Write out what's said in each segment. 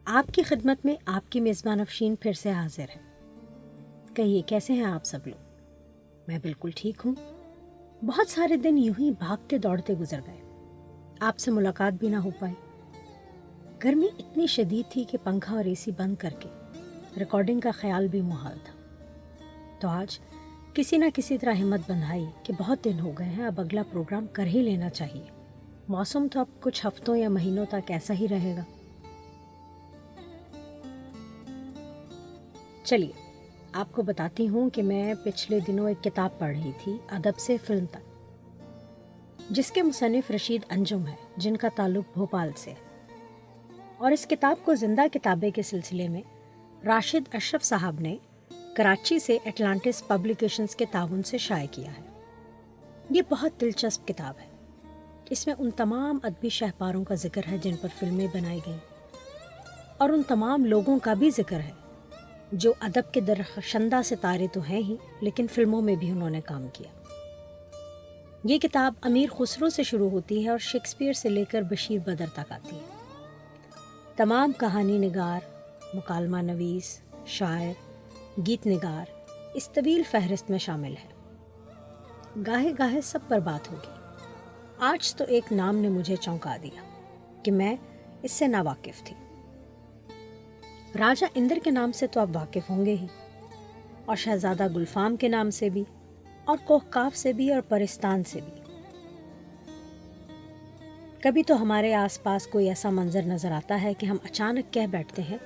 आपकी खिदमत में आपकी मेज़बान अफशीन फिर से हाजिर है। कहिए, कैसे हैं आप सब लोग? मैं बिल्कुल ठीक हूँ। बहुत सारे दिन यूं ही भागते दौड़ते गुजर गए, आपसे मुलाकात भी ना हो पाई। गर्मी इतनी शदीद थी कि पंखा और एसी बंद करके रिकॉर्डिंग का ख्याल भी मुहाल था। तो आज किसी ना किसी तरह हिम्मत बंधाई कि बहुत दिन हो गए हैं, अब अगला प्रोग्राम कर ही लेना चाहिए। मौसम तो अब कुछ हफ्तों या महीनों तक ऐसा ही रहेगा। चलिए आपको बताती हूँ कि मैं पिछले दिनों एक किताब पढ़ रही थी, अदब से फिल्म तक, जिसके मुसन्निफ रशीद अंजुम है, जिनका ताल्लुक भोपाल से है। और इस किताब को जिंदा किताबे के सिलसिले में राशिद अशरफ साहब ने कराची से एटलांटिस पब्लिकेशंस के ताउन से शाये किया है। ये बहुत दिलचस्प किताब है। इसमें उन तमाम अदबी शाहकारों का जिक्र है जिन पर फिल्में बनाई गईं, और उन तमाम लोगों का भी जिक्र है जो अदब के दरख्शंदा सितारे तो हैं ही, लेकिन फिल्मों में भी उन्होंने काम किया। ये किताब अमीर खुसरो से शुरू होती है और शेक्सपियर से लेकर बशीर बदर तक आती है। तमाम कहानी निगार, मुकालमा नवीस, शायर, गीत निगार इस तवील फहरिस्त में शामिल है। गाहे गाहे सब पर बात होगी। आज तो एक नाम ने मुझे चौंका दिया कि मैं इससे नावाकिफ थी। राजा इंद्र के नाम से तो आप वाकिफ होंगे ही, और शहजादा गुलफाम के नाम से भी, और कोहकाफ से भी, और परिस्तान से भी। कभी तो हमारे आसपास कोई ऐसा मंजर नजर आता है कि हम अचानक कह बैठते हैं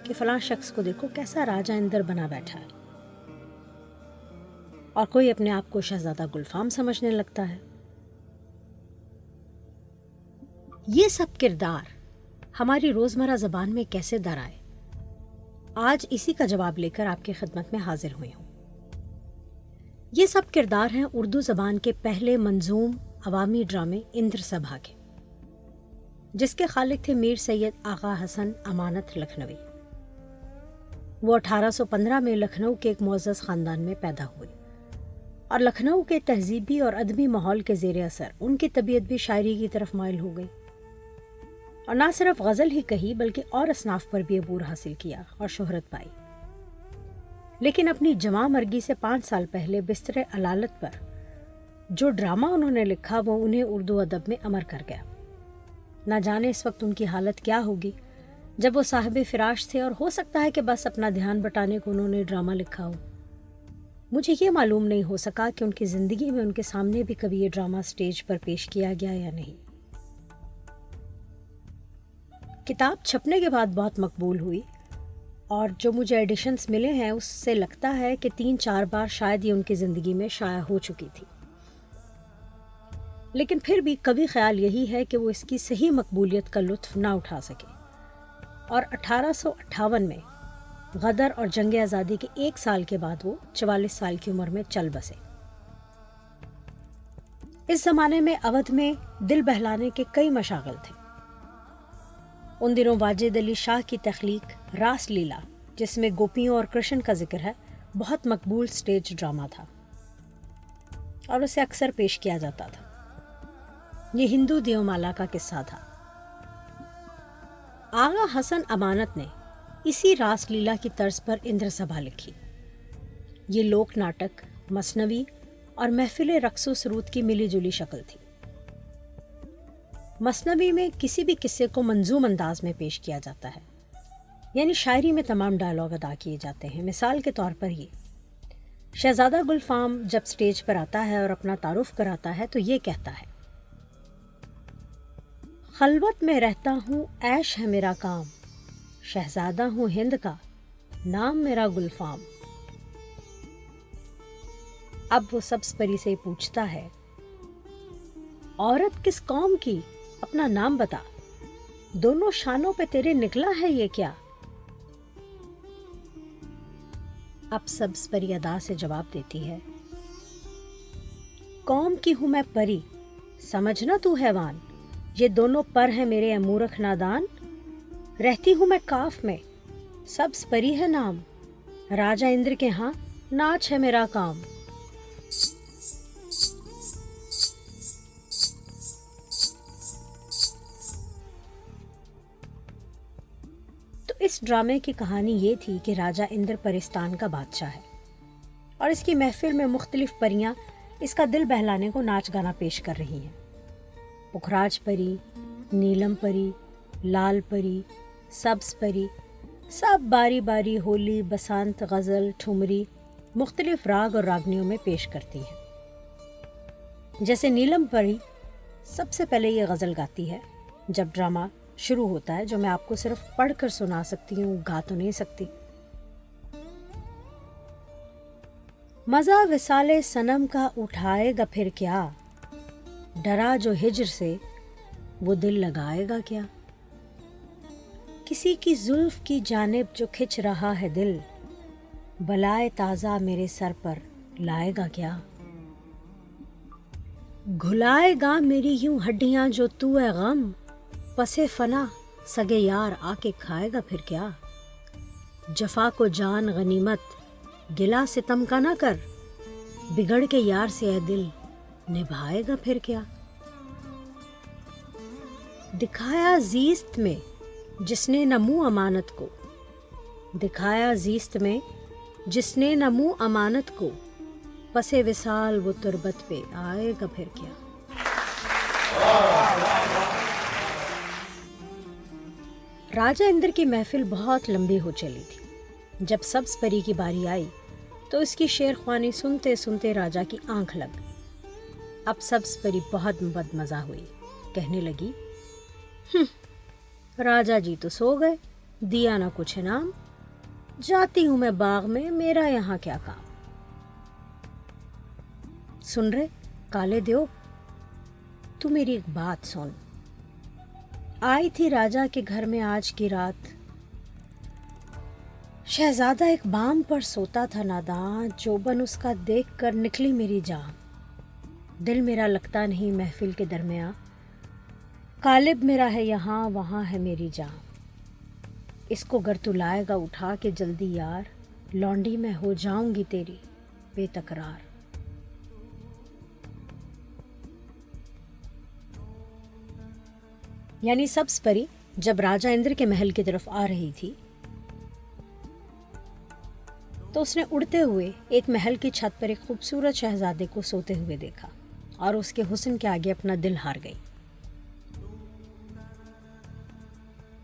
कि फलां शख्स को देखो कैसा राजा इंद्र बना बैठा है, और कोई अपने आप को शहजादा गुलफाम समझने लगता है। ये सब किरदार हमारी रोजमर्रा जबान में कैसे दर आए, आज इसी का जवाब लेकर आपकी खिदमत में हाजिर हुई हूँ। ये सब किरदार हैं उर्दू जबान के पहले मंजूम अवामी ड्रामे इंद्र सभा के, जिसके खालिक थे मीर सैयद आगा हसन अमानत लखनवी। वो 1815 में लखनऊ के एक मुअज़्ज़ज़ ख़ानदान में पैदा हुए, और लखनऊ के तहजीबी और अदबी माहौल के ज़ेर असर उनकी तबीयत भी शायरी की तरफ माइल हो गई, और ना सिर्फ गज़ल ही कही बल्कि और असनाफ पर भी अबूर हासिल किया और शोहरत पाई। लेकिन अपनी जवां मर्गी से 5 साल पहले बिस्तर अलालत पर जो ड्रामा उन्होंने लिखा वो उन्हें उर्दू अदब में अमर कर गया। ना जाने इस वक्त उनकी हालत क्या होगी जब वो साहिब फिराश थे, और हो सकता है कि बस अपना ध्यान बटाने को उन्होंने ड्रामा लिखा हो। मुझे ये मालूम नहीं हो सका कि उनकी ज़िंदगी में उनके सामने भी कभी ये ड्रामा स्टेज पर पेश किया गया या नहीं। किताब छपने के बाद बहुत मकबूल हुई, और जो मुझे एडिशंस मिले हैं उससे लगता है कि 3-4 बार शायद ये उनकी ज़िंदगी में शाया हो चुकी थी। लेकिन फिर भी कभी ख्याल यही है कि वो इसकी सही मकबूलियत का लुत्फ़ ना उठा सके, और 1858 में गदर और जंग आज़ादी के 1 साल के बाद वो 44 साल की उम्र में चल बसे। इस ज़माने में अवध में दिल बहलाने के कई मशागल थे। उन दिनों वाजिद अली शाह की तख्लीक रास लीला, जिसमें गोपियों और कृष्ण का जिक्र है, बहुत मकबूल स्टेज ड्रामा था, और उसे अक्सर पेश किया जाता था। ये हिंदू देवमाला का किस्सा था। आगा हसन अमानत ने इसी रास लीला की तर्ज पर इंद्र सभा लिखी। ये लोक नाटक, मसनवी और महफिल रक्सो सरूद की मिली जुली शक्ल थी। मसनवी में किसी भी किस्से को मंजूम अंदाज में पेश किया जाता है, यानी शायरी में तमाम डायलॉग अदा किए जाते हैं। मिसाल के तौर पर ये शहजादा गुलफाम जब स्टेज पर आता है और अपना तारुफ कराता है तो ये कहता है, खलवत में रहता हूँ, ऐश है मेरा काम, शहजादा हूँ हिंद का, नाम मेरा गुलफाम। अब वो सब्ज़ परी से पूछता है, औरत किस कौम की, अपना नाम बता, दोनों शानों पे तेरे निकला है ये क्या। अब सब्ज़ परी अदा से जवाब देती है, कौम की हूं मैं परी, समझना तू हैवान, ये दोनों पर है मेरे मूर्ख नादान। रहती हूं मैं काफ में, सब्ज़ परी है नाम, राजा इंद्र के यहाँ नाच है मेरा काम। इस ड्रामे की कहानी ये थी कि राजा इंद्र परिस्तान का बादशाह है और इसकी महफिल में मुख्तलिफ परियां इसका दिल बहलाने को नाच गाना पेश कर रही हैं। पुखराज परी, नीलम परी, लाल परी, सब्ज परी, सब बारी बारी होली, बसंत, गज़ल, ठुमरी मुख्तलिफ राग और रागनियों में पेश करती हैं। जैसे नीलम परी सबसे पहले ये गज़ल गाती है जब ड्रामा शुरू होता है, जो मैं आपको सिर्फ पढ़कर सुना सकती हूँ, गा तो नहीं सकती। मज़ा विसाले सनम का उठाएगा फिर क्या, डरा जो हिज्र से वो दिल लगाएगा क्या, किसी की जुल्फ की जानिब जो खिंच रहा है दिल, बलाए ताज़ा मेरे सर पर लाएगा क्या, घुलाएगा मेरी यूं हड्डियां जो तू है गम, पसे फना सगे यार आके खाएगा फिर क्या, जफा को जान गनीमत गिला सितम का ना कर, बिगड़ के यार से है दिल निभाएगा फिर क्या। दिखाया जीस्त में जिसने न मुँह अमानत को, दिखाया जीस्त में जिसने न मुँह अमानत को, पसे विसाल वो तुरबत पे आएगा फिर क्या। राजा इंद्र की महफिल बहुत लंबी हो चली थी। जब सब्ज परी की बारी आई तो इसकी शेरख्वानी सुनते सुनते राजा की आंख लग गई। अब सब्ज परी बहुत बदमजा हुई, कहने लगी, राजा जी तो सो गए, दिया ना कुछ इनाम, जाती हूं मैं बाग में, मेरा यहाँ क्या काम। सुन रहे काले देव, तू मेरी एक बात सुन। आई थी राजा के घर में आज की रात, शहजादा एक बाम पर सोता था नादान, जोबन उसका देखकर निकली मेरी जान, दिल मेरा लगता नहीं महफिल के दरमियां, कालिब मेरा है यहाँ वहाँ है मेरी जान, इसको गर तू लाएगा उठा के जल्दी यार, लौंडी मैं हो जाऊंगी तेरी बेतकरार। यानी सब्ज परी जब राजा इंद्र के महल की तरफ आ रही थी तो उसने उड़ते हुए एक महल की छत पर एक खूबसूरत शहजादे को सोते हुए देखा और उसके हुस्न के आगे अपना दिल हार गई।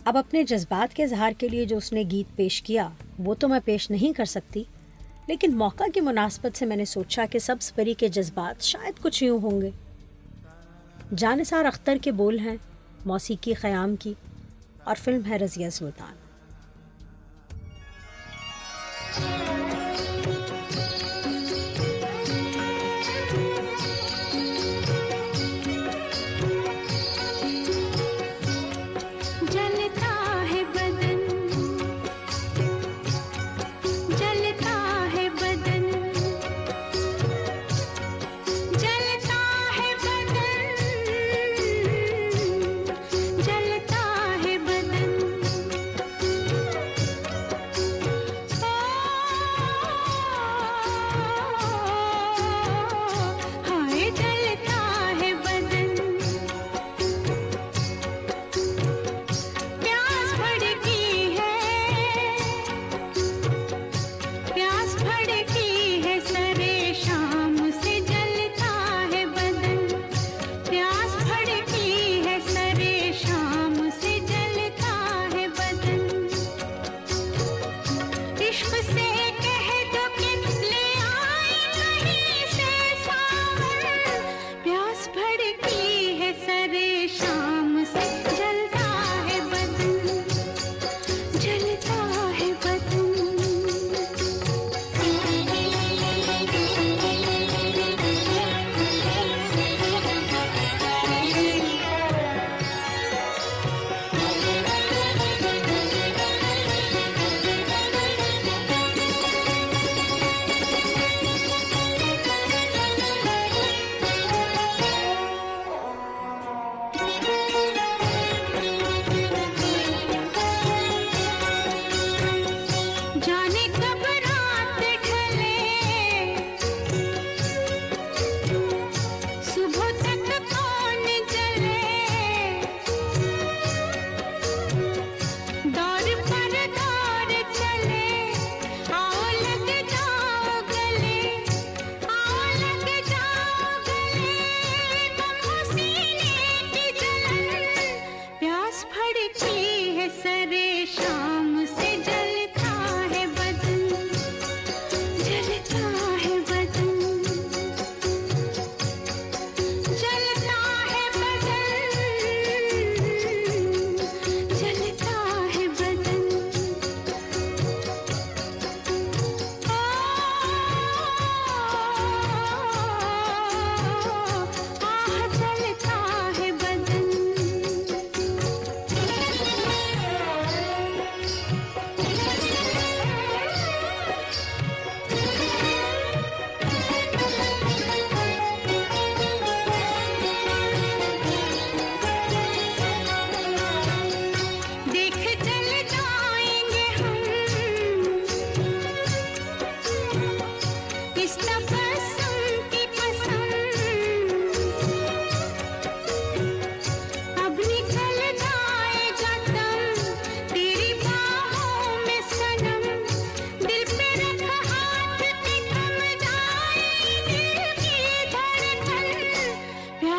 अब अपने जज्बात के इजहार के लिए जो उसने गीत पेश किया वो तो मैं पेश नहीं कर सकती, लेकिन मौका की मुनासबत से मैंने सोचा कि सब्ज परी के जज्बात शायद कुछ यूं होंगे। जानिसार अख्तर के बोल हैं, मौसीकी ख़याम की, और फिल्म है रज़िया सुल्तान।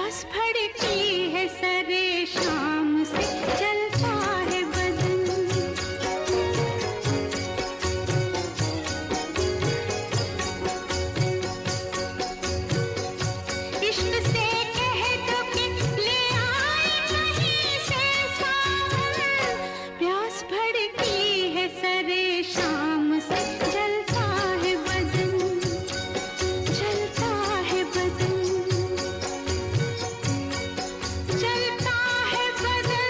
प्यास भड़की है सरे शाम से, जलता है बदन। इश्क से कह दो कि ले आए कहीं से सावन, प्यास भड़की है सरे शाम से, जलता है बदन, जलता है बदन, जलता है बदन,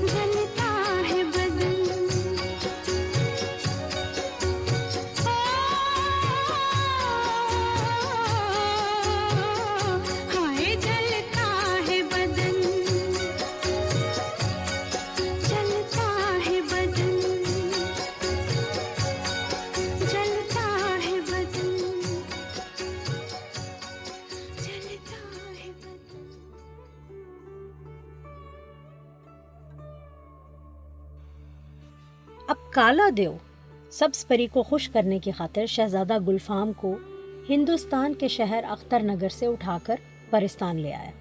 जलता है बदन। हाय जलता है बदन, जलता है बदन, जलता है बदन, जलता है बदन। अब काला देव सब्ज परी को खुश करने की खातिर शहजादा गुलफाम को हिंदुस्तान के शहर अख्तरनगर से उठाकर परिस्तान ले आया,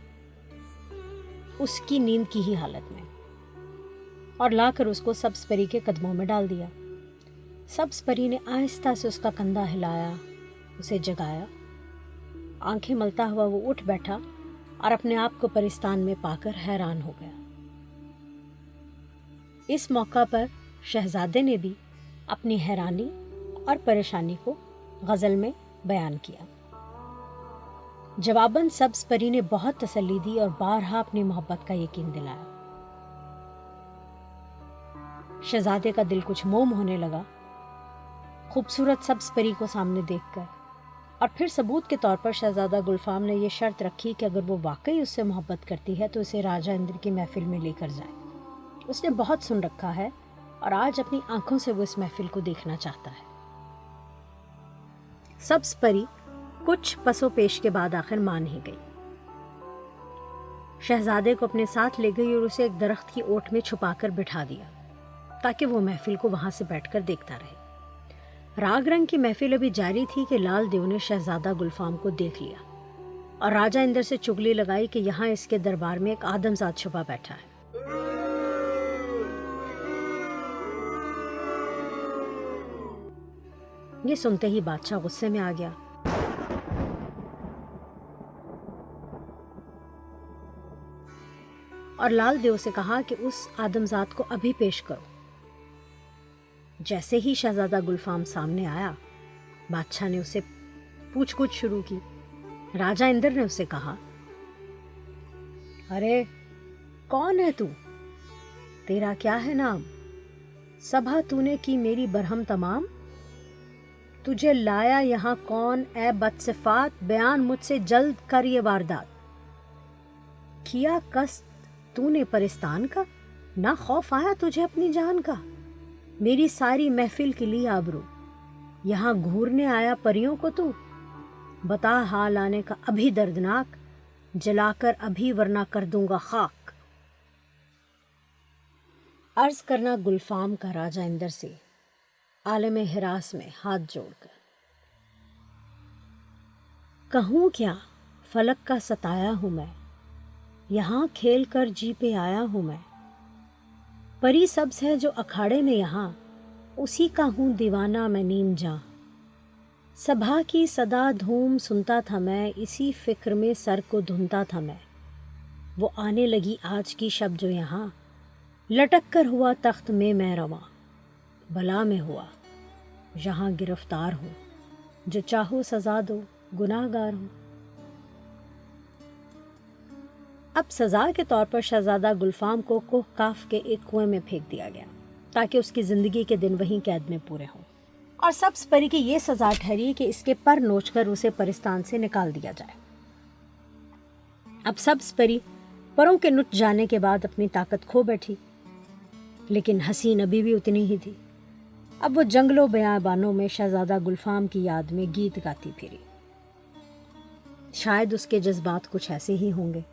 उसकी नींद की ही हालत में, और लाकर उसको सब्ज परी के कदमों में डाल दिया। सब्ज परी ने आहिस्ता से उसका कंधा हिलाया, उसे जगाया। आंखें मलता हुआ वो उठ बैठा और अपने आप को परिस्तान में पाकर हैरान हो गया। इस मौका पर शहजादे ने भी अपनी हैरानी और परेशानी को गजल में बयान किया। जवाबन सब्ज परी ने बहुत तसल्ली दी और बारहा अपनी मोहब्बत का यकीन दिलाया। शहजादे का दिल कुछ मोम होने लगा खूबसूरत सब्ज परी को सामने देखकर, और फिर सबूत के तौर पर शहजादा गुलफाम ने यह शर्त रखी कि अगर वो वाकई उससे मोहब्बत करती है तो उसे राजा इंद्र की महफिल में लेकर जाए। उसने बहुत सुन रखा है और आज अपनी आंखों से वो इस महफिल को देखना चाहता है। सब्ज परी कुछ पसोपेश के बाद आखिर मान ही गई। शहजादे को अपने साथ ले गई और उसे एक दरख्त की ओट में छुपाकर बिठा दिया ताकि वो महफिल को वहां से बैठकर देखता रहे। राग रंग की महफिल अभी जारी थी कि लाल देव ने शहजादा गुलफाम को देख लिया और राजा इंद्र से चुगली लगाई कि यहाँ इसके दरबार में एक आदमजात छुपा बैठा है। ये सुनते ही बादशाह गुस्से में आ गया। और लाल देव से कहा कि उस आदमजात को अभी पेश करो। जैसे ही शहजादा गुलफाम सामने आया, बादशाह ने उसे पूछगछ शुरू की। राजा इंद्र ने उससे कहा, अरे कौन है तू? तेरा क्या है नाम? सभा तूने की मेरी बरहम तमाम। तुझे लाया यहाँ कौन ए बदसिफात? बयान मुझसे जल्द कर ये वारदात। किया कष्ट तूने परिस्तान का, ना खौफ आया तुझे अपनी जान का। मेरी सारी महफिल के लिए आबरू, यहाँ घूरने आया परियों को तू। बता हाल आने का अभी दर्दनाक, जलाकर अभी वरना कर दूंगा खाक। अर्ज करना गुलफाम का राजा इंदर से आलम हिरास में हाथ जोड़कर, कहूँ क्या फलक का सताया हूँ मैं, यहाँ खेल कर जी पे आया हूँ मैं। परी सब्ज है जो अखाड़े में यहाँ, उसी का हूँ दीवाना मैं नीम जां। सभा की सदा धूम सुनता था मैं, इसी फिक्र में सर को धुनता था मैं। वो आने लगी आज की शब जो यहाँ, लटक कर हुआ तख्त में मैं रवां। बला में हुआ यहाँ गिरफ्तार हूँ, जो चाहो सजा दो गुनाहगार हूँ। अब सजा के तौर पर शहजादा गुलफाम को कोह काफ के एक कुएं में फेंक दिया गया ताकि उसकी जिंदगी के दिन वहीं कैद में पूरे हों। और सब्ज परी की यह सजा ठहरी कि इसके पर नोचकर उसे परिस्तान से निकाल दिया जाए। अब सब्ज परी परों के नुट जाने के बाद अपनी ताकत खो बैठी, लेकिन हसीन अभी भी उतनी ही थी। अब वो जंगलों बयाबानों में शहजादा गुलफाम की याद में गीत गाती फिरी। शायद उसके जज्बात कुछ ऐसे ही होंगे।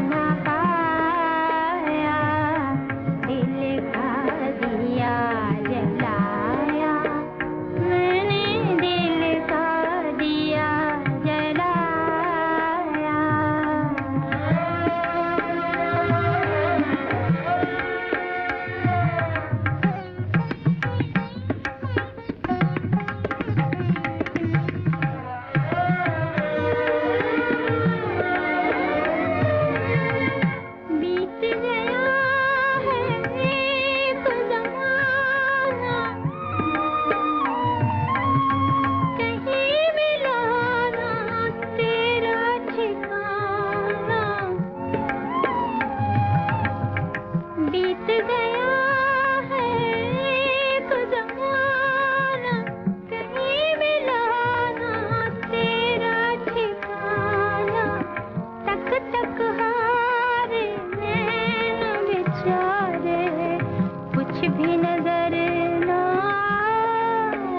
ना पाया, दिल का दिया जलाया, मैंने दिल का दिया जलाया। बीत गया है एक ज़माना, कहीं मिला ना तेरा ठिकाना। बीत गया है एक ज़माना, कहीं मिला ना तेरा ठिकाना। तक तक हारे नैन बेचारे, कुछ भी नजर ना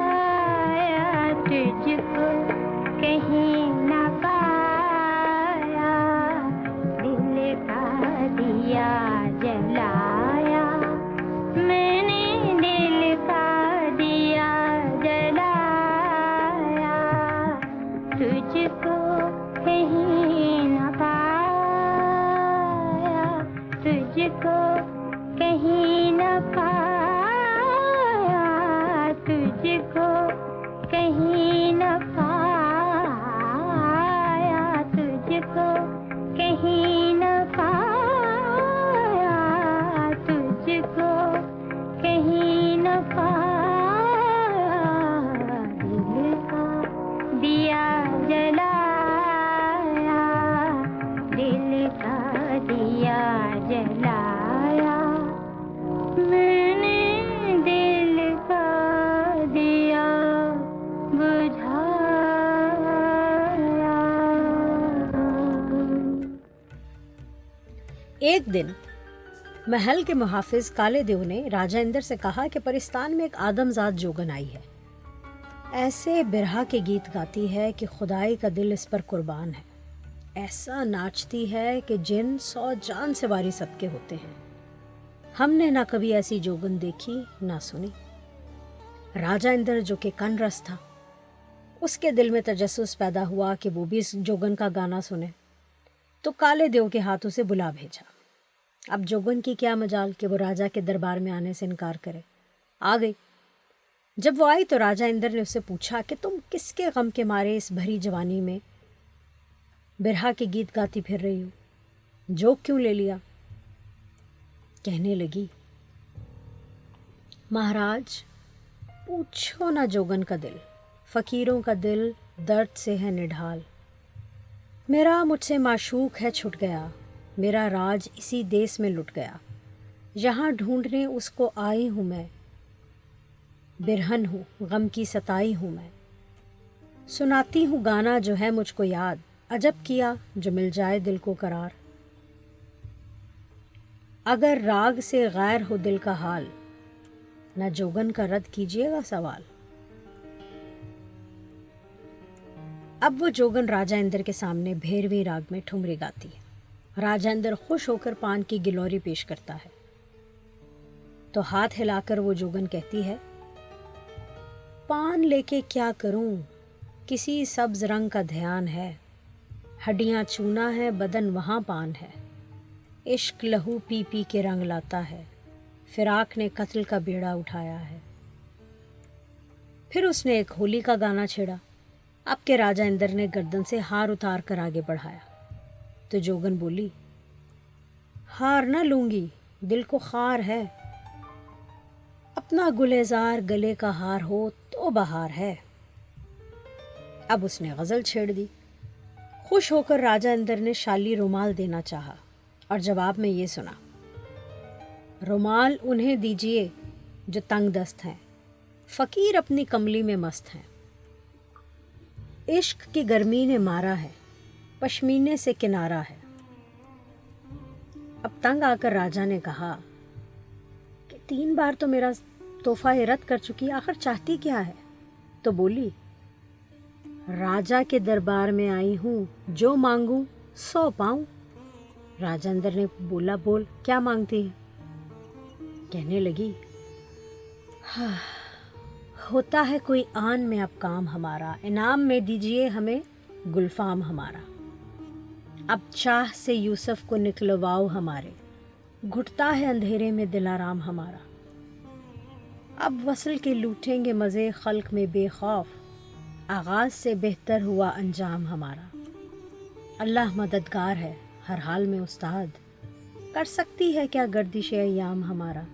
आया, तुझको कहीं ना पाया, दिल का दिया जलाया, मैंने दिल का दिया जलाया, तुझको कहीं ना पाया, तुझको कहीं ना पाया, तुझको कहीं ना पाया, तुझको कहीं ना पाया, तुझको कहीं ना पाया, दिल का दिया जलाया, दिल का दिया जलाया, मैंने दिल का दिया बुझाया। एक दिन महल के मुहाफिज काले देव ने राजा इंद्र से कहा कि परिस्तान में एक आदमजात जोगन आई है। ऐसे बिरहा के गीत गाती है कि खुदाई का दिल इस पर कुर्बान है। ऐसा नाचती है कि जिन 100 जान से वारी सबके होते हैं। हमने ना कभी ऐसी जोगन देखी ना सुनी। राजा इंद्र जो कि कनरस था, उसके दिल में तजस्सुस पैदा हुआ कि वो भी इस जोगन का गाना सुने, तो काले देव के हाथ उसे बुला भेजा। अब जोगन की क्या मजाल कि वो राजा के दरबार में आने से इनकार करे। आ गई। जब वो आई तो राजा इंद्र ने उससे पूछा कि तुम किसके गम के मारे इस भरी जवानी में बिरहा के गीत गाती फिर रही हो, जोग क्यों ले लिया? कहने लगी, महाराज पूछो ना जोगन का दिल, फकीरों का दिल दर्द से है निढाल। मेरा मुझसे माशूक है छुट गया, मेरा राज इसी देश में लुट गया। यहाँ ढूंढने उसको आई हूँ मैं, बिरहन हूँ गम की सताई हूँ मैं। सुनाती हूँ गाना जो है मुझको याद, अजब किया जो मिल जाए दिल को करार। अगर राग से गैर हो दिल का हाल, न जोगन का रद्द कीजिएगा सवाल। अब वो जोगन राजा इंद्र के सामने भैरवी राग में ठुमरी गाती है। राजा इंद्र खुश होकर पान की गिलौरी पेश करता है तो हाथ हिलाकर वो जोगन कहती है, पान लेके क्या करूं, किसी सब्ज रंग का ध्यान है, हड्डियां चूना है बदन वहां पान है, इश्क लहू पी पी के रंग लाता है, फिराक ने कत्ल का बेड़ा उठाया है। फिर उसने एक होली का गाना छेड़ा। अब के राजा इंद्र ने गर्दन से हार उतार कर आगे बढ़ाया तो जोगन बोली, हार न लूंगी, दिल को खार है, अपना गुलेजार गले का हार हो तो बहार है। अब उसने गजल छेड़ दी। खुश होकर राजा इंद्र ने शाली रुमाल देना चाहा और जवाब में ये सुना, रुमाल उन्हें दीजिए जो तंग दस्त हैं, फकीर अपनी कमली में मस्त हैं। इश्क की गर्मी ने मारा है, पश्मीने से किनारा है। अब तंग आकर राजा ने कहा कि 3 बार तो मेरा तोहफा रद्द कर चुकी, आखिर चाहती क्या है? तो बोली, राजा के दरबार में आई हूं, जो मांगूं 100 पाऊं। राजेंद्र ने बोला, बोल क्या मांगती है? कहने लगी, हाँ, होता है कोई आन में अब काम हमारा, इनाम में दीजिए हमें गुलफाम हमारा। अब चाह से यूसुफ को निकलवाओ हमारे, घुटता है अंधेरे में दिलाराम हमारा। अब वसल के लूटेंगे मज़े खल्क में बेखौफ, आगाज़ से बेहतर हुआ अंजाम हमारा। अल्लाह मददगार है हर हाल में उस्ताद, कर सकती है क्या गर्दिश अय्याम हमारा।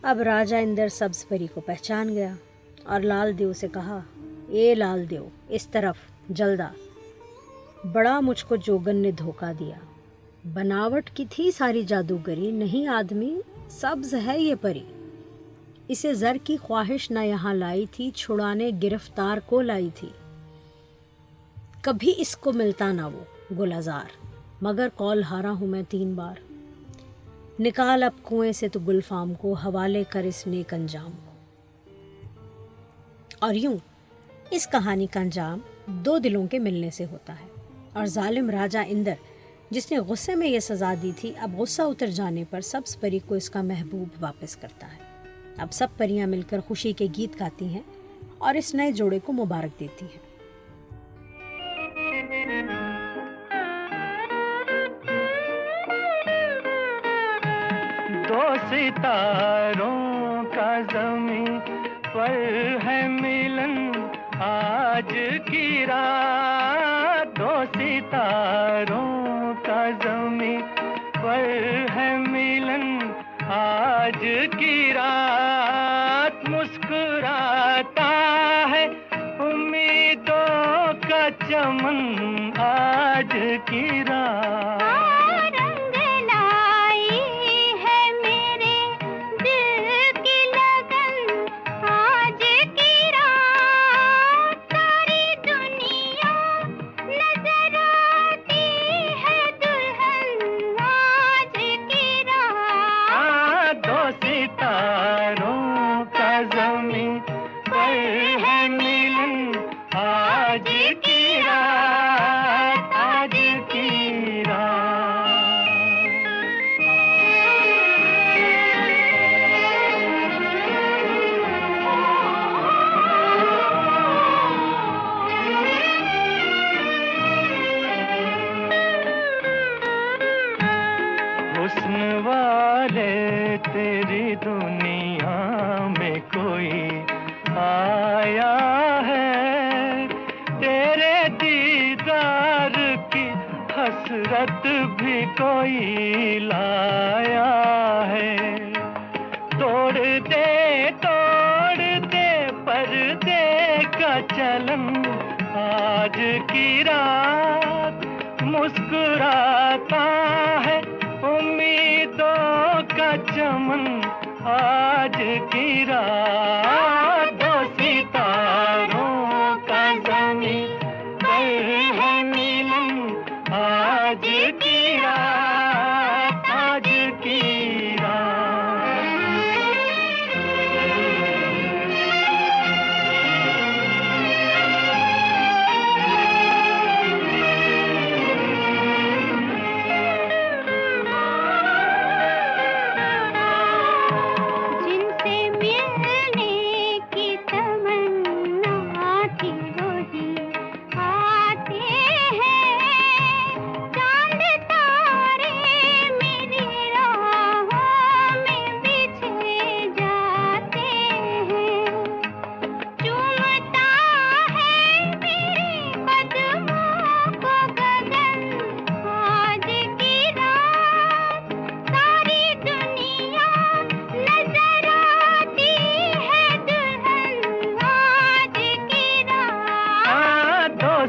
अब राजा इंदर सब्ज परी को पहचान गया और लाल देव से कहा, ए लाल देव, इस तरफ जल्दा, बड़ा मुझको जोगन ने धोखा दिया। बनावट की थी सारी जादूगरी, नहीं आदमी सब्ज है ये परी। इसे जर की ख्वाहिश न यहाँ लाई थी, छुड़ाने गिरफ्तार को लाई थी। कभी इसको मिलता ना वो गुलजार, मगर कौल हारा हूँ मैं 3 बार। निकाल अब कुएं से तो गुलफाम को, हवाले कर इस नेक अंजाम को। और यूं इस कहानी का अंजाम 2 दिलों के मिलने से होता है। और जालिम राजा इंदर, जिसने गुस्से में यह सज़ा दी थी, अब गुस्सा उतर जाने पर सब्ज परी को इसका महबूब वापस करता है। अब सब परियां मिलकर खुशी के गीत गाती हैं और इस नए जोड़े को मुबारक देती हैं। दो सितारों का ज़मीं पर है मिलन आज की रात, 2 सितारों का ज़मीं पर है मिलन आज की रात। मुस्कुराता है उम्मीदों का चमन आज की रात। तेरी दुनिया में कोई आया है, तेरे दीदार की हसरत भी कोई लाया है। तोड़ दे पर्दे का चलन आज की रात, मुस्कुराता है उम्मीदों का चमन आज की रात। 2 सितारों का ज़मीं पर है मिलन आज की रात, आज की रात।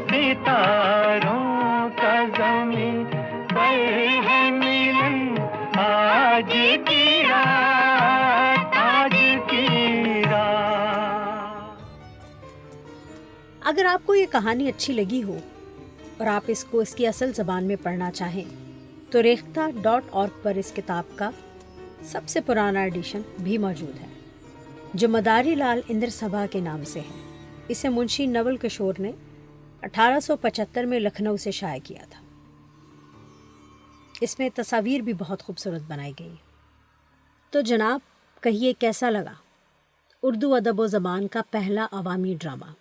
सितारों का ज़मीं पर है मिलन आज की रात, आज की रात। अगर आपको ये कहानी अच्छी लगी हो और आप इसको इसकी असल ज़बान में पढ़ना चाहें तो रेख्ता.org पर इस किताब का सबसे पुराना एडिशन भी मौजूद है, जो मदारी लाल इंद्र सभा के नाम से है। इसे मुंशी नवल किशोर ने 1875 में लखनऊ से शाया किया था। इसमें तस्वीर भी बहुत खूबसूरत बनाई गई। तो जनाब, कहिए कैसा लगा उर्दू अदब व ज़बान का पहला अवामी ड्रामा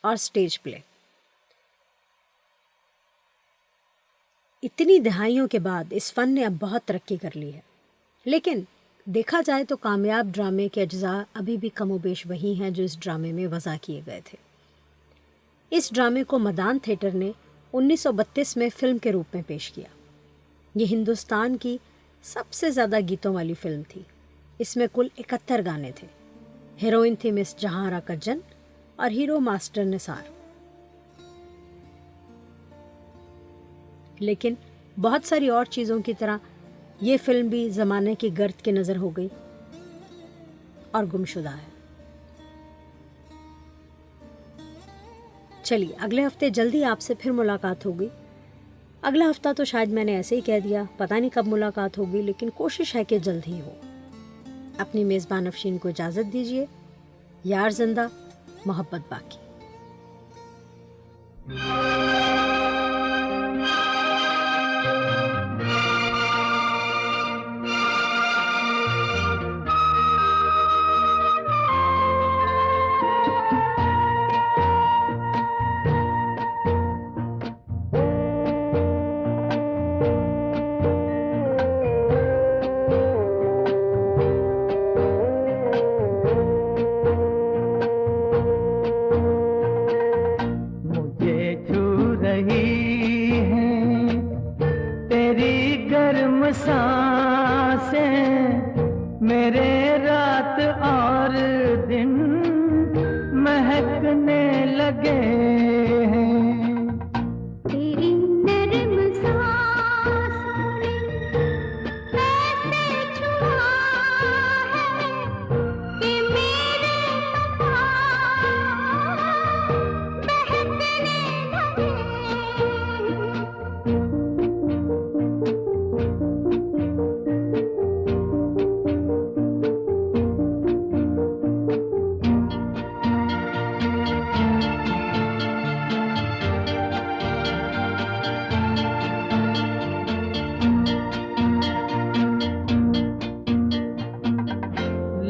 और स्टेज प्ले। इतनी दहाइयों के बाद इस फ़न ने अब बहुत तरक्की कर ली है, लेकिन देखा जाए तो कामयाब ड्रामे के अज्जा अभी भी कमोबेश वही हैं जो इस ड्रामे में वज़ा किए गए थे। इस ड्रामे को मदान थिएटर ने 1932 में फ़िल्म के रूप में पेश किया। ये हिंदुस्तान की सबसे ज़्यादा गीतों वाली फ़िल्म थी। इसमें कुल 71 गाने थे। हीरोइन थी मिस जहांरा कज्जन और हीरो मास्टर निसार। लेकिन बहुत सारी और चीज़ों की तरह ये फिल्म भी ज़माने की गर्द की नज़र हो गई और गुमशुदा है। चलिए, अगले हफ्ते जल्दी आपसे फिर मुलाकात होगी। अगला हफ्ता तो शायद मैंने ऐसे ही कह दिया, पता नहीं कब मुलाकात होगी, लेकिन कोशिश है कि जल्द ही हो। अपनी मेज़बान अफशीन को इजाज़त दीजिए। यार जिंदा, मोहब्बत बाकी।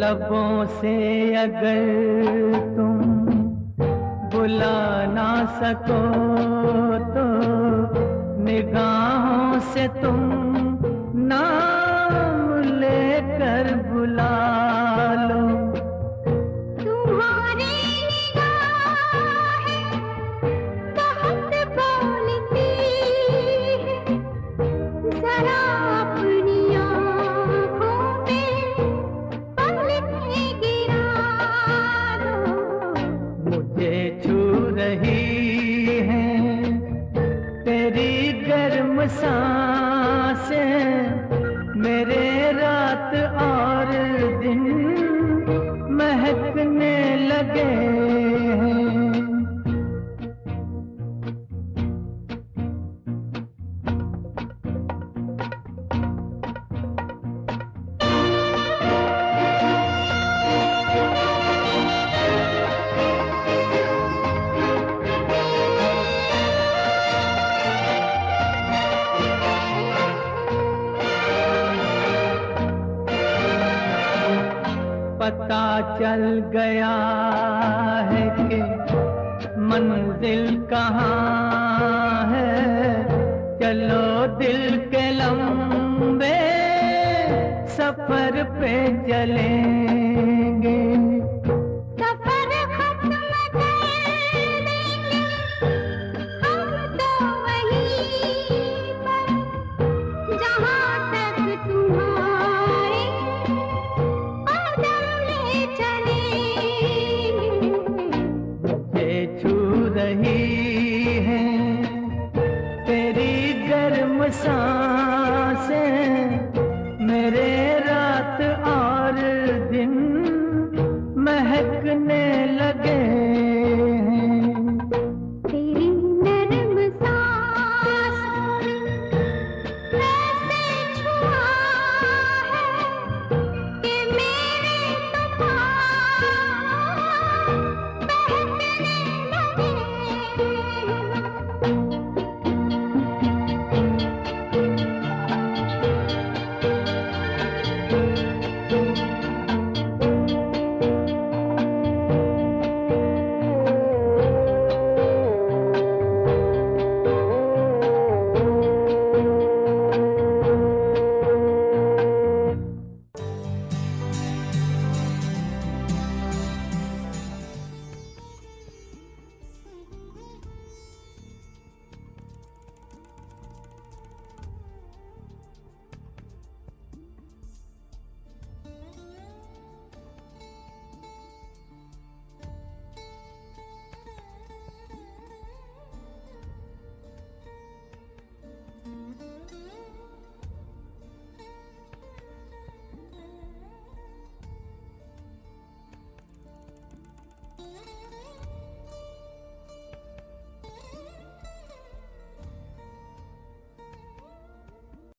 लबों से अगर तुम बुला ना सको तो निगाहों से तुम नाम लेकर बुला लो। तुम्हारी निगाहें बहुत बोलती हैं, जरा अपनी आँखों में पलकें गिरा दो। मुझे छू रही है तेरी गर्म सांसें, मेरे रात और दिन महकने लगे हैं। पता चल गया है कि मंजिल कहाँ है, चलो दिल के लंबे सफर पे चलेंगे। सफर खत्म कर देंगे हम तो वहीं पर, जहाँ तक तुम्हारे कदम ले चलेंगे। मुझे छू रही है तेरी गर्म सांसें,